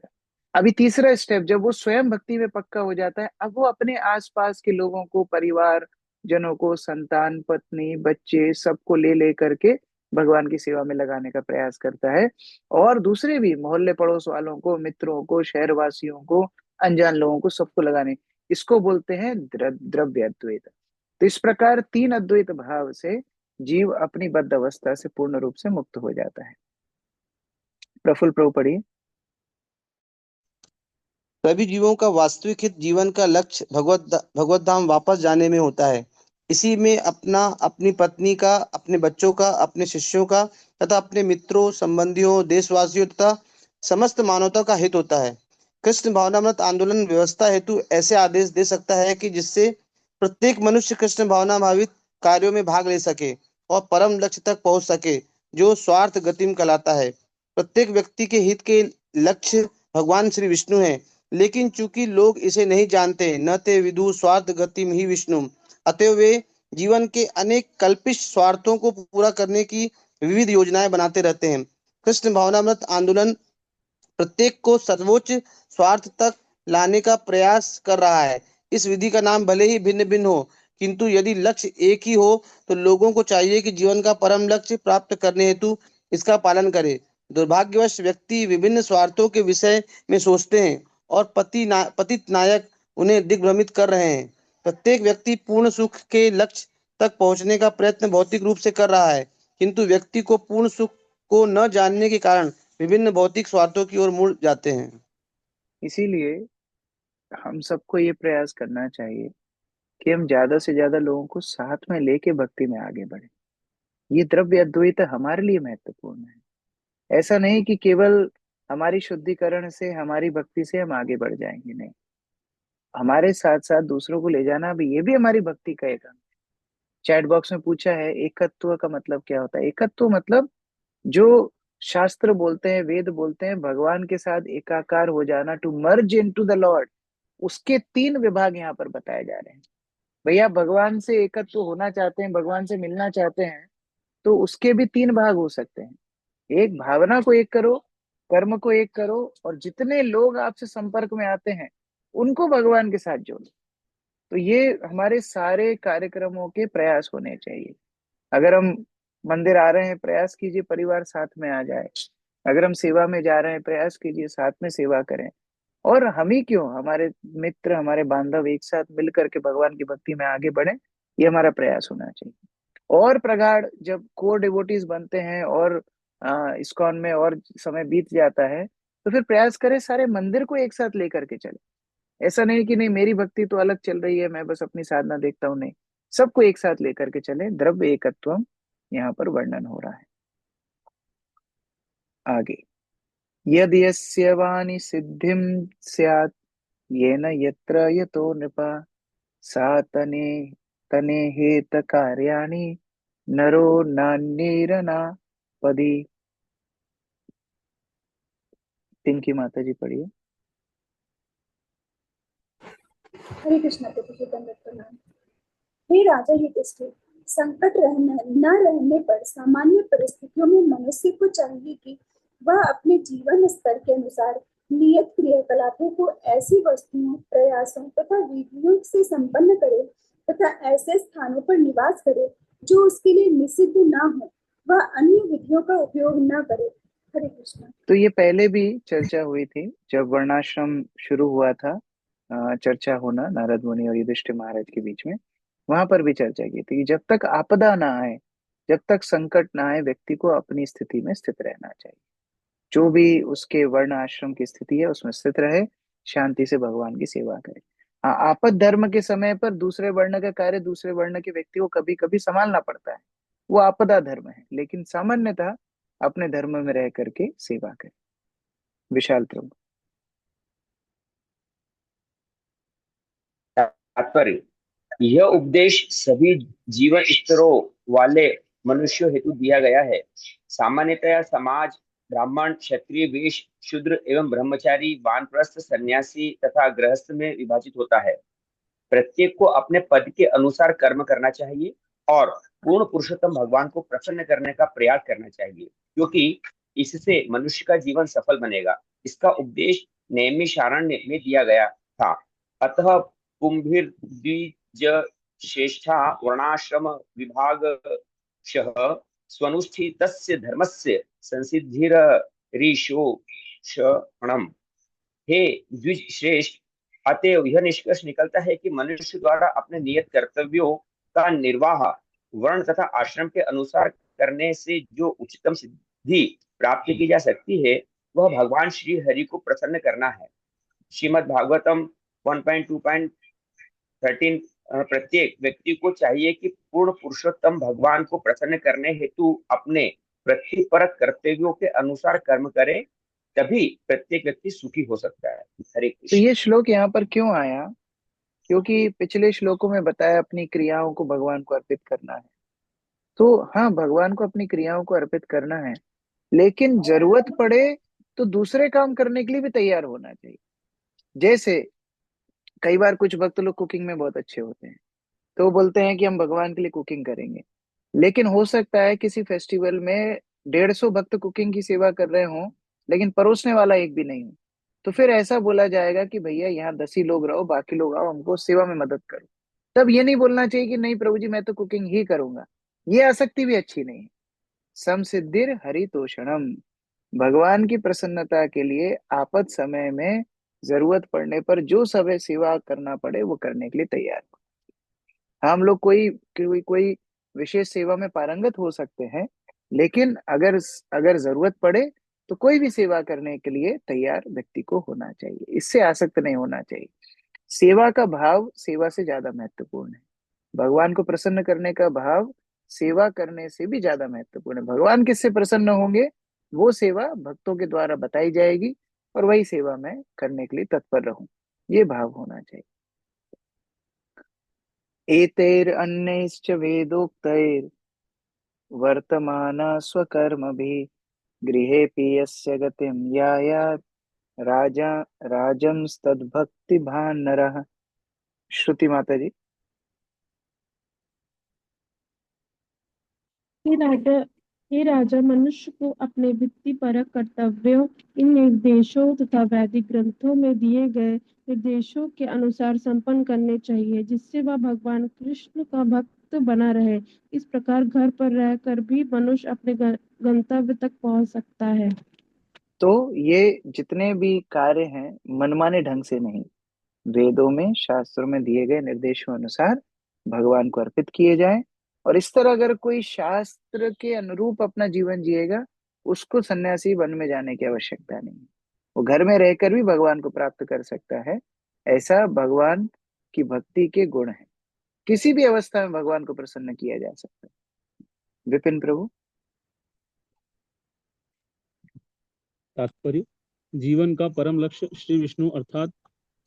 अभी तीसरा स्टेप, जब वो स्वयं भक्ति में पक्का हो जाता है, अब वो अपने आसपास के लोगों को, परिवार जनों को, संतान, पत्नी, बच्चे, सबको ले ले करके भगवान की सेवा में लगाने का प्रयास करता है। और दूसरे भी मोहल्ले पड़ोस वालों को, मित्रों को, शहरवासियों को, अनजान लोगों को, सबको लगाने। इसको बोलते हैं द्रव्य अद्वैत। तो इस प्रकार तीन अद्वैत भाव से जीव अपनी बद्ध अवस्था से पूर्ण रूप से मुक्त हो जाता है। प्रफुल्ल प्रभु पढ़िए।
सभी जीवों का वास्तविक हित, जीवन का लक्ष्य भगवत धाम वापस जाने में होता है। इसी में अपना, अपनी पत्नी का, अपने बच्चों का, अपने शिष्यों का तथा अपने मित्रों, संबंधियों, देशवासियों तथा समस्त मानवता का हित होता है। कृष्ण भावनामृत आंदोलन व्यवस्था हेतु ऐसे आदेश दे सकता है कि जिससे प्रत्येक मनुष्य कृष्ण भावना भावित कार्यों में भाग ले सके और परम लक्ष्य तक पहुंच सके, जो स्वार्थ गतिम कहलाता है। प्रत्येक व्यक्ति के हित के लक्ष्य भगवान श्री विष्णु है, लेकिन चूंकि लोग इसे नहीं जानते, न ते विदु स्वार्थ गतिम ही विष्णु, अतएव वे जीवन के अनेक कल्पित स्वार्थों को पूरा करने की विविध योजनाएं बनाते रहते हैं। कृष्ण भावनामृत आंदोलन प्रत्येक को सर्वोच्च स्वार्थ तक लाने का प्रयास कर रहा है। इस विधि का नाम भले ही भिन्न भिन्न हो, किंतु यदि लक्ष्य एक ही हो तो लोगों को चाहिए कि जीवन का परम लक्ष्य प्राप्त करने हेतु इसका पालन करे। दुर्भाग्यवश व्यक्ति विभिन्न स्वार्थों के विषय में सोचते हैं और पतित नायक उन्हें दिग्भ्रमित कर रहे हैं। प्रत्येक व्यक्ति पूर्ण सुख के लक्ष्य तक पहुंचने का प्रयत्न भौतिक रूप से कर रहा है, किंतु व्यक्ति को पूर्ण सुख को न जानने के कारण विभिन्न भौतिक स्वार्थों की ओर मुड़ जाते हैं।
इसीलिए हम सबको ये प्रयास करना चाहिए कि हम ज्यादा से ज्यादा लोगों को साथ में लेके भक्ति में आगे बढ़े। ये द्रव्य अद्वैत हमारे लिए महत्वपूर्ण है। ऐसा नहीं कि केवल हमारी शुद्धिकरण से, हमारी भक्ति से हम आगे बढ़ जाएंगे, नहीं, हमारे साथ साथ दूसरों को ले जाना भी, ये भी हमारी भक्ति का एक अंग। चैट बॉक्स में पूछा है एकत्व का मतलब क्या होता है। एकत्व मतलब जो शास्त्र बोलते हैं, वेद बोलते हैं, भगवान के साथ एकाकार हो जाना, to merge into the lord, उसके तीन विभाग यहाँ पर बताए जा रहे हैं। भैया भगवान से एकत्व होना चाहते हैं, भगवान से मिलना चाहते हैं, तो उसके भी तीन भाग हो सकते हैं। एक, भावना को एक करो, कर्म को एक करो, और जितने लोग आपसे संपर्क में आते हैं उनको भगवान के साथ जोड़ो। तो ये हमारे सारे कार्यक्रमों के प्रयास होने चाहिए। अगर हम मंदिर आ रहे हैं, प्रयास कीजिए परिवार साथ में आ जाए। अगर हम सेवा में जा रहे हैं, प्रयास कीजिए साथ में सेवा करें। और हम ही क्यों, हमारे मित्र, हमारे बांधव एक साथ मिल करके भगवान की भक्ति में आगे बढ़े, ये हमारा प्रयास होना चाहिए। और प्रगाढ़ जब कोर डिवोटीज बनते हैं और इस्कॉन में और समय बीत जाता है, तो फिर प्रयास करें सारे मंदिर को एक साथ लेकर के चले। ऐसा नहीं कि नहीं मेरी भक्ति तो अलग चल रही है, मैं बस अपनी साधना देखता हूँ, नहीं, सबको एक साथ लेकर के चले। द्रव्य एकत्वम यहाँ पर वर्णन हो रहा है। आगे, यद यस्य वाणी सिद्धिम स्यात् येन यत्र यतो नृपा सा तने हेत कार्याणि नरो नान्यैरनापदि। पिंकी माता जी पढ़िए।
हरे कृष्ण प्रभु जी, दंडवत प्रणाम। हे राजा युधिष्ठिर, संकट न रहने पर सामान्य परिस्थितियों में मनुष्य को चाहिए कि वह अपने जीवन स्तर के अनुसार नियत क्रियाकलापों को ऐसी वस्तुओं, प्रयासों तथा विधियों से संपन्न करे तथा ऐसे स्थानों पर निवास करे जो उसके लिए निषिद्ध न हो। वह अन्य विधियों का उपयोग न करे। हरे कृष्ण।
तो ये पहले भी चर्चा हुई थी जब वर्णाश्रम शुरू हुआ था, चर्चा होना नारद मुनि और युधिष्ठिर महाराज के बीच में, वहां पर भी चर्चा की थी कि जब तक आपदा ना आए, जब तक संकट ना आए, व्यक्ति को अपनी स्थिति में स्थित रहना चाहिए। जो भी उसके वर्ण आश्रम की स्थिति है उसमें स्थित रहे, शांति से भगवान की सेवा करे। हाँ, आपद धर्म के समय पर दूसरे वर्ण का कार्य दूसरे वर्ण के व्यक्ति को कभी कभी संभालना पड़ता है, वो आपदा धर्म है, लेकिन सामान्यतः अपने धर्म में रह करके सेवा करे। विशाल प्रभु।
तात्पर्य, यह उपदेश सभी जीवन स्तरों वाले मनुष्यों हेतु दिया गया है। सामान्यतया समाज ब्राह्मण, क्षत्रिय, वैश्य, शूद्र एवं ब्रह्मचारी, वानप्रस्थ, सन्यासी तथा गृहस्थ में विभाजित होता है। प्रत्येक को अपने पद के अनुसार कर्म करना चाहिए और पूर्ण पुरुषोत्तम भगवान को प्रसन्न करने का प्रयास करना चाहिए, क्योंकि इससे मनुष्य का जीवन सफल बनेगा। इसका उपदेश नैमिषारण्य में दिया गया था। अतः पुंभिर्द्विज श्रेष्ठा वर्णाश्रम विभाग स्वनुष्ठितस्य धर्मस्य संसिद्धिरीशोषणम्। हे द्विज श्रेष्ठ, अतएव यह निष्कर्ष निकलता है कि मनुष्य द्वारा अपने नियत कर्तव्यों का निर्वाह वर्ण तथा आश्रम के अनुसार करने से जो उच्चतम सिद्धि प्राप्त की जा सकती है वह भगवान श्री हरि को प्रसन्न करना है। श्रीमद् भागवतम 1.2.13 प्रत्येक व्यक्ति को चाहिए कि पूर्ण पुरुषोत्तम भगवान को प्रसन्न करने हेतु अपने प्रतिपरक कर्तव्यों के अनुसार कर्म करे, तभी प्रत्येक व्यक्ति सुखी हो सकता है। हरे
तो
कृष्ण।
ये श्लोक यहाँ पर क्यों आया? क्योंकि पिछले श्लोकों में बताया अपनी क्रियाओं को भगवान को अर्पित करना है। तो हाँ, भगवान को अपनी क्रियाओं को अर्पित करना है, लेकिन जरूरत पड़े तो दूसरे काम करने के लिए भी तैयार होना चाहिए। जैसे कई बार कुछ भक्त लोग कुकिंग में बहुत अच्छे होते हैं, तो वो बोलते हैं कि हम भगवान के लिए कुकिंग करेंगे, लेकिन हो सकता है किसी फेस्टिवल में 150 भक्त कुकिंग की सेवा कर रहे हों, लेकिन परोसने वाला एक भी नहीं हो। तो फिर ऐसा बोला जाएगा कि भैया यहाँ 10 ही लोग रहो, बाकी लोग आओ हमको सेवा में मदद करो। तब ये नहीं बोलना चाहिए कि नहीं प्रभु जी मैं तो कुकिंग ही करूंगा। ये आसक्ति भी अच्छी नहीं है। समसिद्धिर हरितोषणम, भगवान की प्रसन्नता के लिए आपद समय में जरूरत पड़ने पर जो सब सेवा करना पड़े वो करने के लिए तैयार हो। हम लोग कोई विशेष सेवा में पारंगत हो सकते हैं, लेकिन अगर जरूरत पड़े तो कोई भी सेवा करने के लिए तैयार व्यक्ति को होना चाहिए, इससे आसक्त नहीं होना चाहिए। सेवा का भाव सेवा से ज्यादा महत्वपूर्ण है। भगवान को प्रसन्न करने का भाव सेवा करने से भी ज्यादा महत्वपूर्ण है। भगवान किससे प्रसन्न होंगे वो सेवा भक्तों के द्वारा बताई जाएगी और वही सेवा मैं करने के लिए तत्पर रहूं, ये भाव होना चाहिए। एतैरन्यैश्च वेदोक्तैर् वर्तमान स्वकर्मभिः गृहेऽपि यस्य गतिं यायात् राजंस्तद्भक्तिभान् नरः। श्रुति माता जी।
हे राजा, मनुष्य को अपने वृत्तिपरक कर्तव्यों इन निर्देशों तथा वैदिक ग्रंथों में दिए गए निर्देशों के अनुसार संपन्न करने चाहिए, जिससे वह भगवान कृष्ण का भक्त बना रहे। इस प्रकार घर पर रहकर भी मनुष्य अपने गंतव्य तक पहुंच सकता है।
तो ये जितने भी कार्य हैं मनमाने ढंग से नहीं, वेदों में शास्त्रों में दिए गए निर्देशों अनुसार भगवान को अर्पित किए जाएं। और इस तरह अगर कोई शास्त्र के अनुरूप अपना जीवन जिएगा, उसको सन्यासी वन में जाने की आवश्यकता नहीं है, वो घर में रहकर भी भगवान को प्राप्त कर सकता है। ऐसा भगवान की भक्ति के गुण है, किसी भी अवस्था में भगवान को प्रसन्न किया जा सकता है। विपिन प्रभु।
तात्पर्य, जीवन का परम लक्ष्य श्री विष्णु अर्थात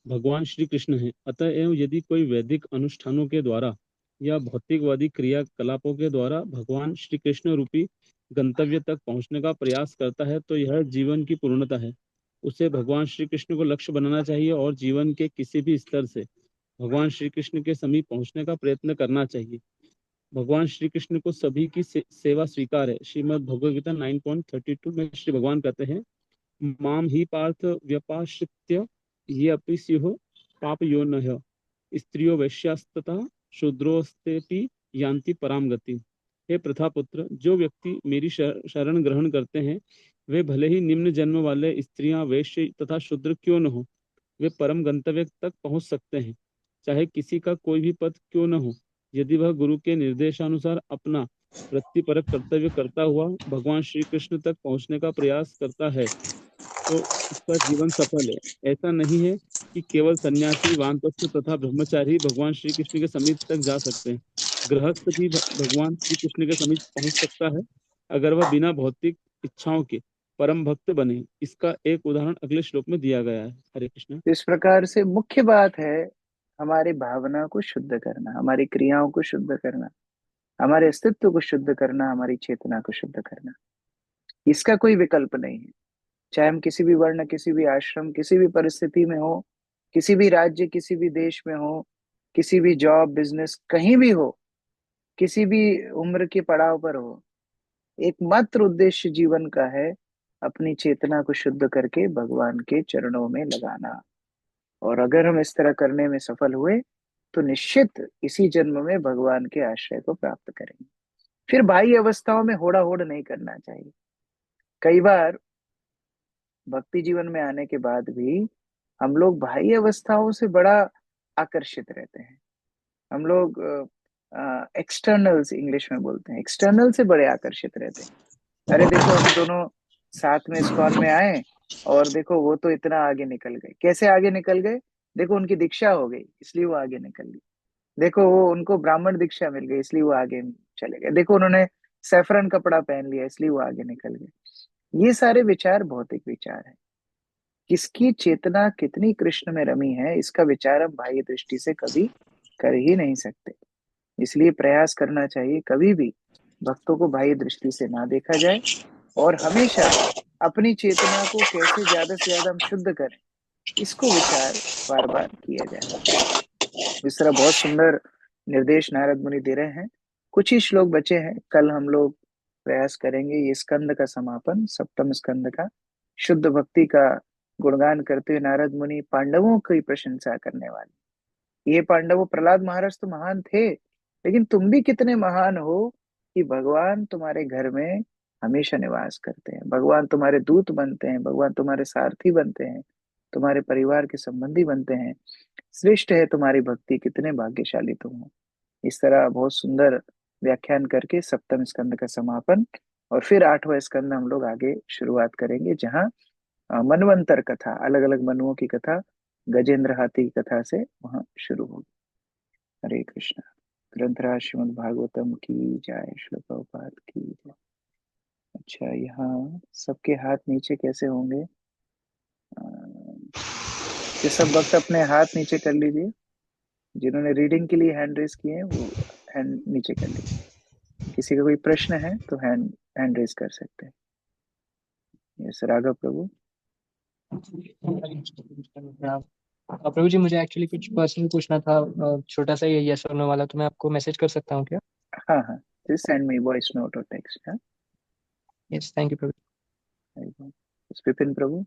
भगवान श्री कृष्ण है। अतएव यदि कोई वैदिक अनुष्ठानों के द्वारा या भौतिकवादी क्रियाकलापों के द्वारा भगवान श्री कृष्ण रूपी गंतव्य तक पहुंचने का प्रयास करता है तो यह जीवन की पूर्णता है। उसे भगवान श्री कृष्ण को लक्ष्य बनाना चाहिए और जीवन के किसी भी स्तर से भगवान श्री कृष्ण के समीप पहुंचने का प्रयत्न करना चाहिए। भगवान श्री कृष्ण को सभी की सेवा स्वीकार है। श्रीमद् भगवद गीता 9.32 में श्री भगवान कहते हैं, माम ही पार्थ व्यपाश्रित्य ये अपि स्युः पाप योनयः स्त्रियो वैश्यास्तथा शूद्रोस्तेपि यान्ति पराम गति। हे प्रथापुत्र, जो व्यक्ति मेरी शरण ग्रहण करते हैं वे भले ही निम्न जन्म वाले स्त्रियां, वैश्य तथा शूद्र क्यों न हो, वे परम गंतव्य तक पहुंच सकते हैं, चाहे किसी का कोई भी पद क्यों न हो। यदि वह गुरु के निर्देशानुसार अपना वृत्तिपरक कर्तव्य करता हुआ भगवान श्री कृष्ण तक पहुंचने का प्रयास करता है तो उसका जीवन सफल है। ऐसा नहीं है कि केवल सन्यासी, वानप्रस्थ तथा ब्रह्मचारी भगवान श्री कृष्ण के समीप तक जा सकते हैं। गृहस्थ भी भगवान श्री कृष्ण के समीप पहुंच सकता है अगर वह बिना भौतिक इच्छाओं के परम भक्त बने। इसका एक उदाहरण अगले श्लोक में दिया गया है। हरे कृष्ण।
इस प्रकार से मुख्य बात है हमारी भावना को शुद्ध करना, हमारी क्रियाओं को शुद्ध करना, हमारे अस्तित्व को शुद्ध करना, हमारी चेतना को शुद्ध करना। इसका कोई विकल्प नहीं है। चाहे हम किसी भी वर्ण, किसी भी आश्रम, किसी भी परिस्थिति में हो, किसी भी राज्य, किसी भी देश में हो, किसी भी जॉब, बिजनेस, कहीं भी हो, किसी भी उम्र के पड़ाव पर हो, एकमात्र उद्देश्य जीवन का है अपनी चेतना को शुद्ध करके भगवान के चरणों में लगाना। और अगर हम इस तरह करने में सफल हुए तो निश्चित इसी जन्म में भगवान के आश्रय को प्राप्त करेंगे। फिर बाह्य अवस्थाओं में होड़ा होड़ नहीं करना चाहिए। कई बार भक्ति जीवन में आने के बाद भी हम लोग बाह्य अवस्थाओं से बड़ा आकर्षित रहते हैं। हम लोग एक्सटर्नल्स इंग्लिश में बोलते हैं, एक्सटर्नल से बड़े आकर्षित रहते हैं। अरे देखो हम दोनों साथ में इस्कॉन में आए और देखो वो तो इतना आगे निकल गए। कैसे आगे निकल गए? देखो उनकी दीक्षा हो गई इसलिए वो आगे निकल गई। देखो वो उनको ब्राह्मण दीक्षा मिल गई इसलिए वो आगे चले गए। देखो उन्होंने सैफरन कपड़ा पहन लिया इसलिए वो आगे निकल गए। ये सारे विचार भौतिक विचार है। किसकी चेतना कितनी कृष्ण में रमी है इसका विचार हम बाह्य दृष्टि से कभी कर ही नहीं सकते। इसलिए प्रयास करना चाहिए कभी भी भक्तों को बाह्य दृष्टि से ना देखा जाए और हमेशा अपनी चेतना को कैसे ज्यादा से ज्यादा हम शुद्ध करें इसको विचार बार बार किया जाए। इस तरह बहुत सुंदर निर्देश नारद मुनि दे रहे हैं। कुछ ही श्लोक बचे हैं, कल हम लोग प्रयास करेंगे ये स्कंद का समापन, सप्तम स्कंद का। शुद्ध भक्ति का गुणगान करते हुए नारद मुनि पांडवों की प्रशंसा करने वाले। ये पांडवों, प्रहलाद महाराज तो महान थे, लेकिन तुम भी कितने महान हो कि भगवान तुम्हारे घर में हमेशा निवास करते हैं, भगवान तुम्हारे दूत बनते हैं, भगवान तुम्हारे सारथी बनते हैं, तुम्हारे परिवार के संबंधी बनते हैं। श्रेष्ठ है तुम्हारी भक्ति, कितने भाग्यशाली तुम हो। इस तरह बहुत सुंदर व्याख्यान करके सप्तम स्कंद का समापन और फिर आठवां स्कंद हम लोग आगे शुरुआत करेंगे, जहाँ मनवंतर कथा, अलग अलग मनुओं की कथा, गजेंद्र हाथी की कथा से वहां शुरू होगी। हरे कृष्णा। ग्रंथराज श्रीमद् भागवतम की जय, श्रील प्रभुपाद की जय। अच्छा, यहाँ सबके हाथ नीचे कैसे होंगे? ये सब वक्त अपने हाथ नीचे कर लीजिए। जिन्होंने रीडिंग के लिए हैंड रेज किए हैं वो हैंड नीचे कर लीजिए। किसी का कोई प्रश्न है तो हैंड रेज कर सकते हैं। यस, राघव प्रभु।
प्रभु जी, मुझे एक्चुअली कुछ पर्सनल पूछना था, छोटा सा ये यस और नो वाला, तो मैं आपको मैसेज कर सकता हूँ क्या?
हाँ हाँ, just send me voice note और टेक्स्ट। हाँ,
यस, थैंक यू प्रभु।
विपिन प्रभु।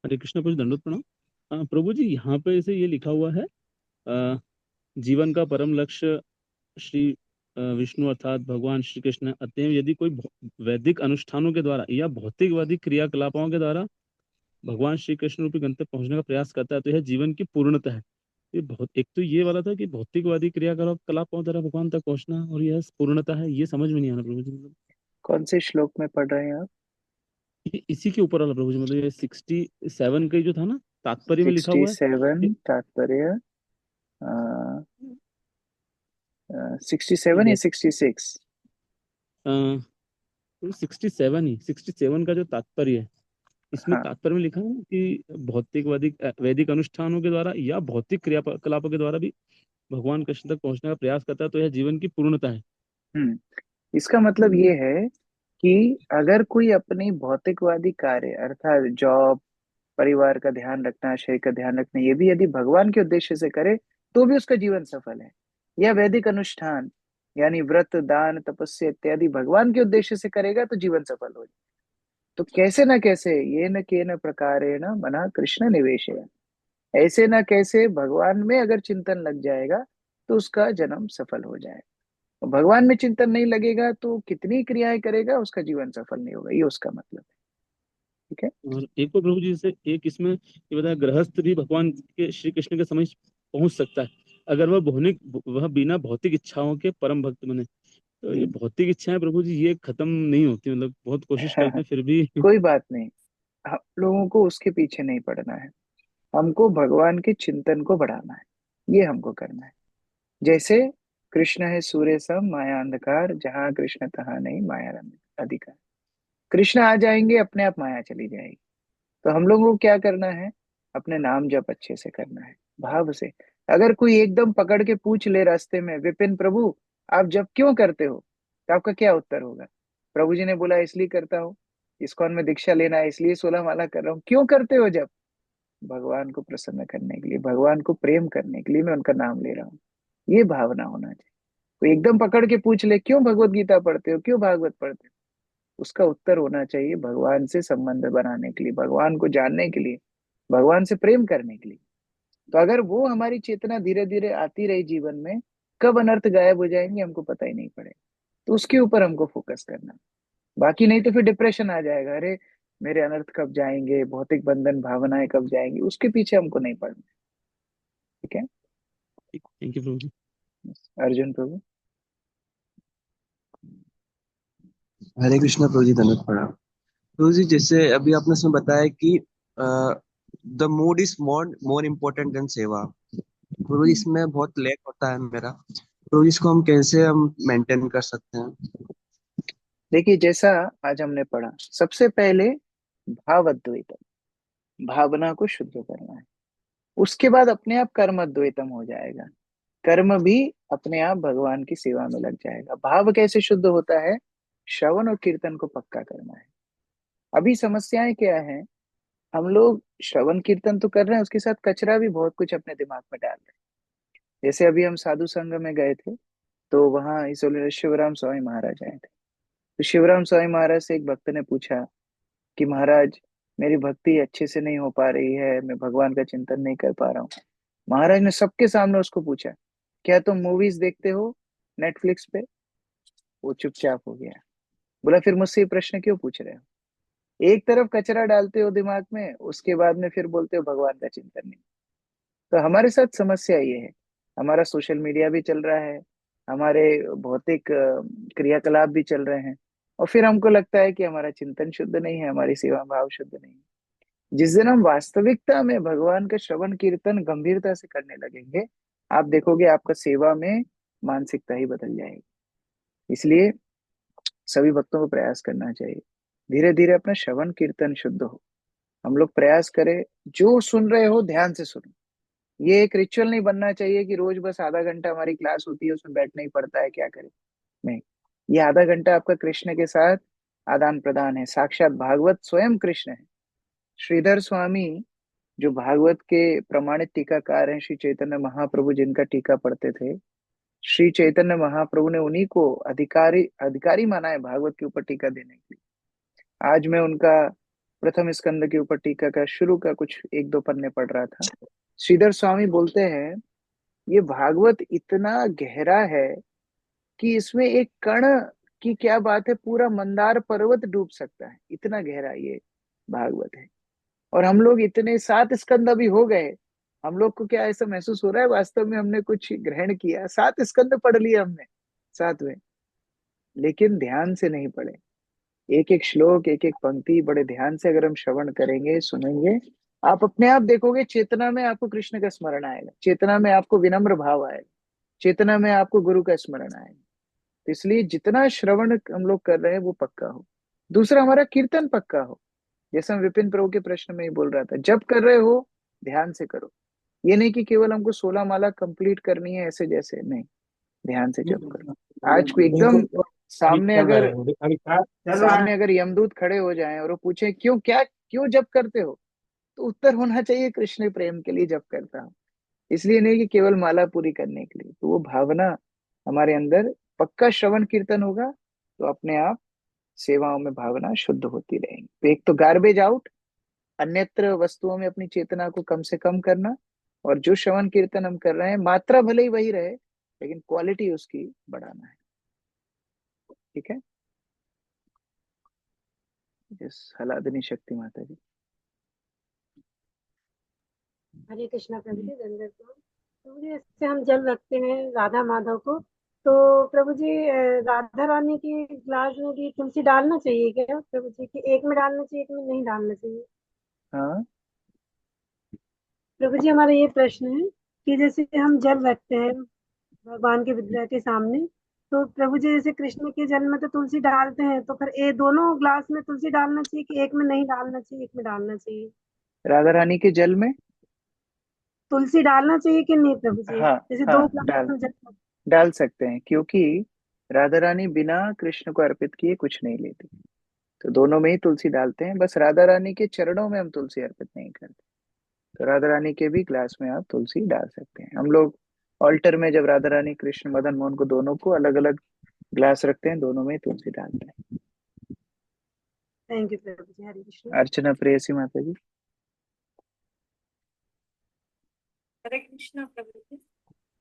हरे कृष्ण प्रभु, दंडवत प्रणाम। प्रभु जी, यहाँ पे ऐसे ये लिखा हुआ है, जीवन का परम लक्ष्य श्री विष्णु अर्थात भगवान श्री कृष्ण। अतएव यदि कोई वैदिक अनुष्ठानों के द्वारा या भौतिकवादी क्रियाकलापों के द्वारा भगवान श्री कृष्ण रूपी गंतव्य पहुंचने का प्रयास करता है तो यह जीवन की पूर्णता है। ये बहुत, एक तो ये वाला था कि भौतिकवादी क्रियाकलापों द्वारा भगवान तक पहुंचना और यह पूर्णता है, ये समझ में नहीं आ रहा प्रभु जी। मतलब
कौन से श्लोक में पढ़ रहे हैं आप?
ये इसी के ऊपर वाला प्रभु जी, मतलब ये 67 का जो था ना, तात्पर्य में लिखा हुआ है
67 तात्पर्य 67 या 66?
67 का जो तात्पर्य है, इसमें
हाँ।
तात्पर्य में लिखा है कि भौतिकवादी वैदिक अनुष्ठानों के द्वारा या भौतिक क्रियाकलापों के द्वारा भी भगवान कृष्ण तक पहुंचने का प्रयास करता है तो यह जीवन की पूर्णता है।
इसका मतलब ये है कि अगर कोई अपनी भौतिकवादी कार्य अर्थात जॉब, परिवार का ध्यान रखना, शरीर का ध्यान रखना, ये भी यदि भगवान के उद्देश्य से करे तो भी उसका जीवन सफल है। या वैदिक अनुष्ठान यानी व्रत दान तपस्या इत्यादि भगवान के उद्देश्य से करेगा तो जीवन सफल हो जाए। तो कैसे न कैसे ये न के न प्रकारेण मना कृष्ण निवेशय, ऐसे न कैसे भगवान में अगर चिंतन लग जाएगा तो उसका जन्म सफल हो जाएगा। भगवान में चिंतन नहीं लगेगा तो कितनी क्रियाएं करेगा उसका जीवन सफल नहीं होगा, ये उसका मतलब है। ठीक है।
और एक और प्रभु जी जैसे एक इसमें ये बताया, गृहस्थ भी भगवान के श्री कृष्ण के समझ पहुंच सकता है अगर वह बिना भौतिक इच्छाओं के परम भक्त बने। तो ये भौतिक इच्छाएं प्रभु जी ये खत्म नहीं होती, मतलब बहुत कोशिश करते हैं फिर भी।
कोई बात नहीं, हम लोगों को उसके पीछे नहीं पड़ना है, हमको भगवान के चिंतन को बढ़ाना है, ये हमको करना है। जैसे कृष्ण है सूर्य सम माया अंधकार, जहां कृष्ण तहां नहीं माया अधिकार। कृष्ण आ जाएंगे अपने आप माया चली जाएगी। तो हम लोगों को क्या करना है, अपने नाम जप अच्छे से करना है, भाव से। अगर कोई एकदम पकड़ के पूछ ले रास्ते में, विपिन प्रभु आप जप क्यों करते हो, तो आपका क्या उत्तर होगा? प्रभु जी ने बोला इसलिए करता हूँ, इस्कॉन में दीक्षा लेना है इसलिए 16 माला कर रहा हूँ। क्यों करते हो जप? भगवान को प्रसन्न करने के लिए, भगवान को प्रेम करने के लिए मैं उनका नाम ले रहा हूँ। ये भावना होना चाहिए। कोई एकदम पकड़ के पूछ ले क्यों भगवत गीता पढ़ते हो, क्यों भागवत पढ़ते हो, उसका उत्तर होना चाहिए भगवान से संबंध बनाने के लिए, भगवान को जानने के लिए, भगवान से प्रेम करने के लिए। तो अगर वो हमारी चेतना धीरे धीरे आती रही जीवन में, कब अनर्थ गायब हो जाएंगे हमको पता ही नहीं पड़ेगा। तो उसके ऊपर हमको फोकस करना, बाकी नहीं तो फिर डिप्रेशन आ जाएगा, अरे मेरे अनर्थ कब जाएंगे, भौतिक बंधन भावनाएं कब जाएंगी, उसके पीछे हमको नहीं पड़ना। ठीक है।
थैंक यू प्रभु जी।
अर्जुन प्रभु।
हरे कृष्णा प्रभु जी, धन्यवाद प्रणाम। प्रभु जी जैसे अभी आपने इसमें बताया कि the mood is more more important then सेवा। प्रभु जी इसमें बहुत लैक होता है मेरा, प्रभु जी इसको हम मेंटेन कर सकते हैं?
देखिए जैसा आज हमने पढ़ा, सबसे पहले भावद्वैतम, भावना को शुद्ध करना है। उसके बाद अपने आप कर्म द्वैतम हो जाएगा, कर्म भी अपने आप भगवान की सेवा में लग जाएगा। भाव कैसे शुद्ध होता है? श्रवण और कीर्तन को पक्का करना है। अभी समस्याएं क्या है, हम लोग श्रवण कीर्तन तो कर रहे हैं, उसके साथ कचरा भी बहुत कुछ अपने दिमाग में डाल रहे हैं। जैसे अभी हम साधु संघ में गए थे, तो वहां इसोले शिवराम स्वामी महाराज आए थे। तो शिवराम स्वामी महाराज से एक भक्त ने पूछा कि महाराज मेरी भक्ति अच्छे से नहीं हो पा रही है, मैं भगवान का चिंतन नहीं कर पा रहा हूँ। महाराज ने सबके सामने उसको पूछा, क्या तुम मूवीज देखते हो नेटफ्लिक्स पे? वो चुपचाप हो गया। बोला फिर मुझसे ये प्रश्न क्यों पूछ रहे हो? एक तरफ कचरा डालते हो दिमाग में, उसके बाद में फिर बोलते हो भगवान का चिंतन नहीं। तो हमारे साथ समस्या ये है, हमारा सोशल मीडिया भी चल रहा है, हमारे भौतिक क्रियाकलाप भी चल रहे हैं, और फिर हमको लगता है कि हमारा चिंतन शुद्ध नहीं है, हमारी सेवा भाव शुद्ध नहीं है। जिस दिन हम वास्तविकता में भगवान का श्रवण कीर्तन गंभीरता से करने लगेंगे, आप देखोगे आपका सेवा में मानसिकता ही बदल जाएगी। इसलिए सभी भक्तों को प्रयास करना चाहिए, धीरे धीरे अपना श्रवण कीर्तन शुद्ध हो। हम लोग प्रयास करें, जो सुन रहे हो ध्यान से सुनो। ये एक रिचुअल नहीं बनना चाहिए कि रोज बस आधा घंटा हमारी क्लास होती है उसमें बैठना ही पड़ता है, क्या करें। नहीं, ये आधा घंटा आपका कृष्ण के साथ आदान प्रदान है। साक्षात भागवत स्वयं कृष्ण है। श्रीधर स्वामी जो भागवत के प्रमाणित टीकाकार हैं, श्री चैतन्य महाप्रभु जिनका टीका पढ़ते थे, श्री चैतन्य महाप्रभु ने उन्हीं को अधिकारी अधिकारी माना है भागवत के ऊपर टीका देने के लिए। आज मैं उनका प्रथम स्कंद के ऊपर टीका का शुरू का कुछ एक दो पन्ने पढ़ रहा था। श्रीधर स्वामी बोलते हैं ये भागवत इतना गहरा है कि इसमें एक कण की क्या बात है, पूरा मंदार पर्वत डूब सकता है, इतना गहरा ये भागवत है। और हम लोग इतने 7 स्कंद अभी हो गए, हम लोग को क्या ऐसा महसूस हो रहा है वास्तव में हमने कुछ ग्रहण किया? 7 स्कंद पढ़ लिए हमने 7वें, लेकिन ध्यान से नहीं पढ़े। एक एक श्लोक एक एक पंक्ति बड़े ध्यान से अगर हम श्रवण करेंगे सुनेंगे, आप अपने आप देखोगे चेतना में आपको कृष्ण का स्मरण आएगा, चेतना में आपको विनम्र भाव आएगा, चेतना में आपको गुरु का स्मरण आएगा। तो इसलिए जितना श्रवण हम लोग कर रहे हैं वो पक्का हो। दूसरा, हमारा कीर्तन पक्का हो। जैसे हम विपिन प्रभु के प्रश्न में ही बोल रहा था, जब कर रहे हो ध्यान से करो। ये नहीं कि केवल हमको 16 माला कंप्लीट करनी है ऐसे जैसे, नहीं, ध्यान से जप करो। आज को एकदम सामने अगर यमदूत खड़े हो जाएं और वो पूछे क्यों जप करते हो, तो उत्तर होना चाहिए कृष्ण प्रेम के लिए जप करता हूँ। इसलिए नहीं कि केवल माला पूरी करने के लिए। तो वो भावना हमारे अंदर पक्का श्रवण कीर्तन होगा तो अपने आप सेवाओं में भावना शुद्ध होती रहेगी। तो एक तो गार्बेज आउट, अन्यत्र वस्तुओं में अपनी चेतना को कम से कम करना, और जो श्रवण कीर्तन हम कर रहे हैं मात्रा भले ही वही रहे लेकिन क्वालिटी उसकी बढ़ाना है। ठीक है। हलादनी शक्ति माता जी।
हरे कृष्णा प्रभु जी, दंडवत प्रणाम। प्रभु जी, इससे हम जल रखते हैं राधा माधव को, तो प्रभु जी राधा रानी की ग्लास में भी तुलसी डालना चाहिए क्या प्रभु जी? कि एक में डालना चाहिए, एक में नहीं डालना चाहिए?
हाँ
प्रभु जी, हमारा ये प्रश्न है कि जैसे हम जल रखते हैं भगवान के विग्रह के सामने, तो प्रभु जी जैसे कृष्ण के जल में तो तुलसी डालते हैं, तो फिर ये दोनों ग्लास में तुलसी डालना चाहिए कि एक में नहीं डालना चाहिए, एक में डालना चाहिए?
राधा रानी के जल में
तुलसी डालना चाहिए कि नहीं प्रभु जी?
हाँ
जैसे
हाँ
दो ग्लास
डाल
में जल।
डाल सकते हैं, क्योंकि राधा रानी बिना कृष्ण को अर्पित किए कुछ नहीं लेती। तो दोनों में ही तुलसी डालते हैं, बस राधा रानी के चरणों में हम तुलसी अर्पित नहीं करते। तो राधा रानी के भी ग्लास में आप तुलसी डाल सकते हैं। हम लोग ऑल्टर में जब राधा रानी कृष्ण मदन मोहन को दोनों को अलग अलग ग्लास रखते हैं, दोनों में ही तुलसी डालते हैं।
थैंक यू प्रभु जी। हरे कृष्ण।
अर्चना प्रेयसी माता जी।
हरे कृष्ण प्रभु जी।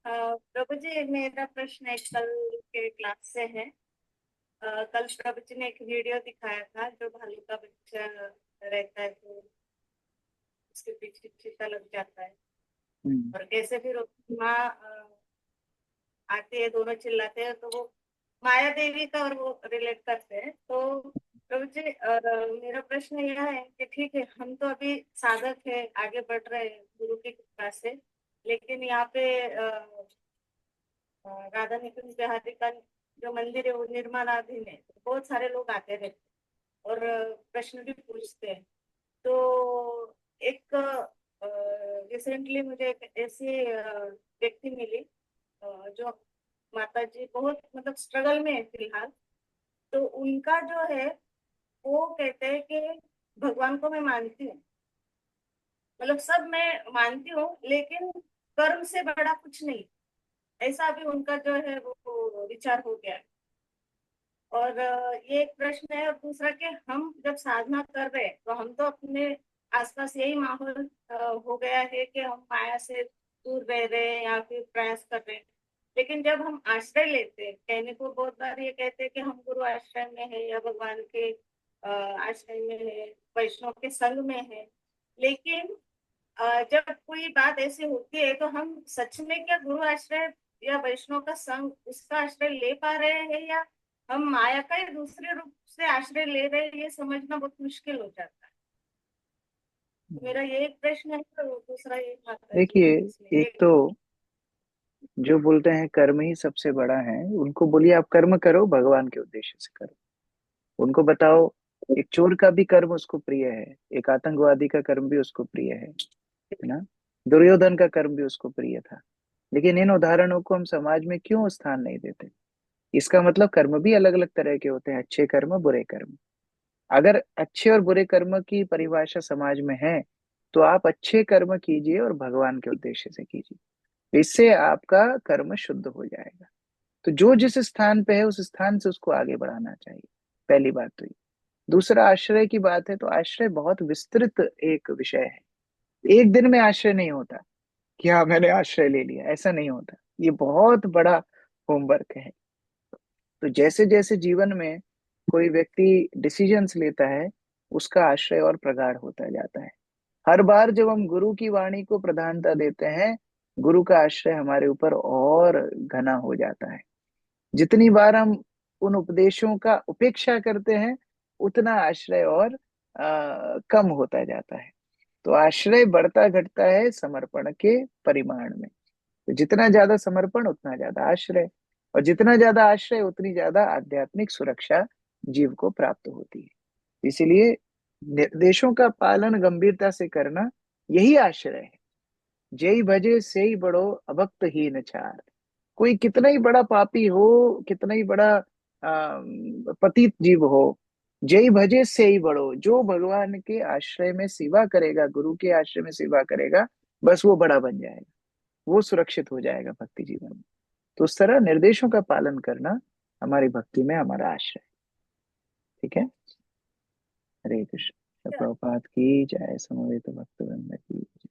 प्रभु जी, मेरा प्रश्न एक कल के क्लास से है। कल प्रभु जी ने एक वीडियो दिखाया था, जो भालू का बच्चा रहता है तो उसके पीछे चीता लग जाता है, और कैसे फिर उसकी माँ आती है, दोनों चिल्लाते हैं, तो वो माया देवी का और वो रिलेट करते हैं। तो प्रभु जी, मेरा प्रश्न यह है कि ठीक है, हम तो अभी साधक है, आगे बढ़ रहे हैं गुरु की कृपा से, लेकिन यहाँ पे राधा निकुंज बिहारी का जो मंदिर है वो निर्माणाधीन है। बहुत सारे लोग आते रहते हैं और प्रश्न भी पूछते हैं। तो एक रिसेंटली मुझे एक ऐसी व्यक्ति मिली जो माता जी बहुत मतलब स्ट्रगल में है फिलहाल। तो उनका जो है वो कहते हैं कि भगवान को मैं मानती हूँ, मतलब सब मैं मानती हूँ, लेकिन कर्म से बड़ा कुछ नहीं, ऐसा भी उनका जो है वो विचार हो गया है। और ये एक प्रश्न है। और दूसरा कि हम जब साधना कर रहे हैं तो हम तो अपने आसपास यही माहौल हो गया है कि हम माया से दूर रह रहे हैं या फिर प्रयास कर रहे हैं। लेकिन जब हम आश्रय लेते हैं, कहने को बहुत बार ये कहते हैं कि हम गुरु आश्रय में है या भगवान के आश्रय में है, वैष्णव के संग में है, लेकिन जब कोई बात ऐसी होती है तो हम सच में क्या गुरु आश्रय या वैष्णव का संग उसका आश्रय ले पा रहे हैं, या हम माया का ही दूसरे रूप से आश्रय ले रहे हैं, ये समझना बहुत मुश्किल हो जाता है। तो मेरा ये एक प्रश्न है। तो दूसरा ये माता जी
देखिए,
इसमें
एक तो जो बोलते हैं कर्म ही सबसे बड़ा है, उनको बोलिए आप कर्म करो, भगवान के उद्देश्य से करो। उनको बताओ एक चोर का भी कर्म उसको प्रिय है, एक आतंकवादी का कर्म भी उसको प्रिय है ना, दुर्योधन का कर्म भी उसको प्रिय था। लेकिन इन उदाहरणों को हम समाज में क्यों स्थान नहीं देते? इसका मतलब कर्म भी अलग अलग तरह के होते हैं, अच्छे कर्म, बुरे कर्म। अगर अच्छे और बुरे कर्म की परिभाषा समाज में है तो आप अच्छे कर्म कीजिए और भगवान के उद्देश्य से कीजिए, इससे आपका कर्म शुद्ध हो जाएगा। तो जो जिस स्थान पे है उस स्थान से उसको आगे बढ़ाना चाहिए, पहली बात तो ये। दूसरा, आश्रय की बात है तो आश्रय बहुत विस्तृत एक विषय है। एक दिन में आश्रय नहीं होता कि हाँ मैंने आश्रय ले लिया, ऐसा नहीं होता। ये बहुत बड़ा होमवर्क है। तो जैसे जैसे जीवन में कोई व्यक्ति डिसीजंस लेता है, उसका आश्रय और प्रगाढ़ होता जाता है। हर बार जब हम गुरु की वाणी को प्रधानता देते हैं, गुरु का आश्रय हमारे ऊपर और घना हो जाता है। जितनी बार हम उन उपदेशों का उपेक्षा करते हैं, उतना आश्रय और कम होता जाता है। तो आश्रय बढ़ता घटता है समर्पण के परिमाण में। तो जितना ज्यादा समर्पण उतना ज्यादा आश्रय, और जितना ज्यादा आश्रय उतनी ज्यादा आध्यात्मिक सुरक्षा जीव को प्राप्त होती है। इसीलिए निर्देशों का पालन गंभीरता से करना यही आश्रय है। जय भजे से ही बड़ो अभक्त ही नचार। कोई कितना ही बड़ा पापी हो, कितना ही बड़ा पतित जीव हो, जय भजे से ही बड़ो, जो भगवान के आश्रय में सेवा करेगा, गुरु के आश्रय में सेवा करेगा, बस वो बड़ा बन जाएगा। वो सुरक्षित हो जाएगा भक्ति जीवन में। तो उस तरह निर्देशों का पालन करना हमारी भक्ति में हमारा आश्रय। ठीक है, हरे कृष्ण। प्रभुपाद की जय, समवेत भक्तवृंद की जय।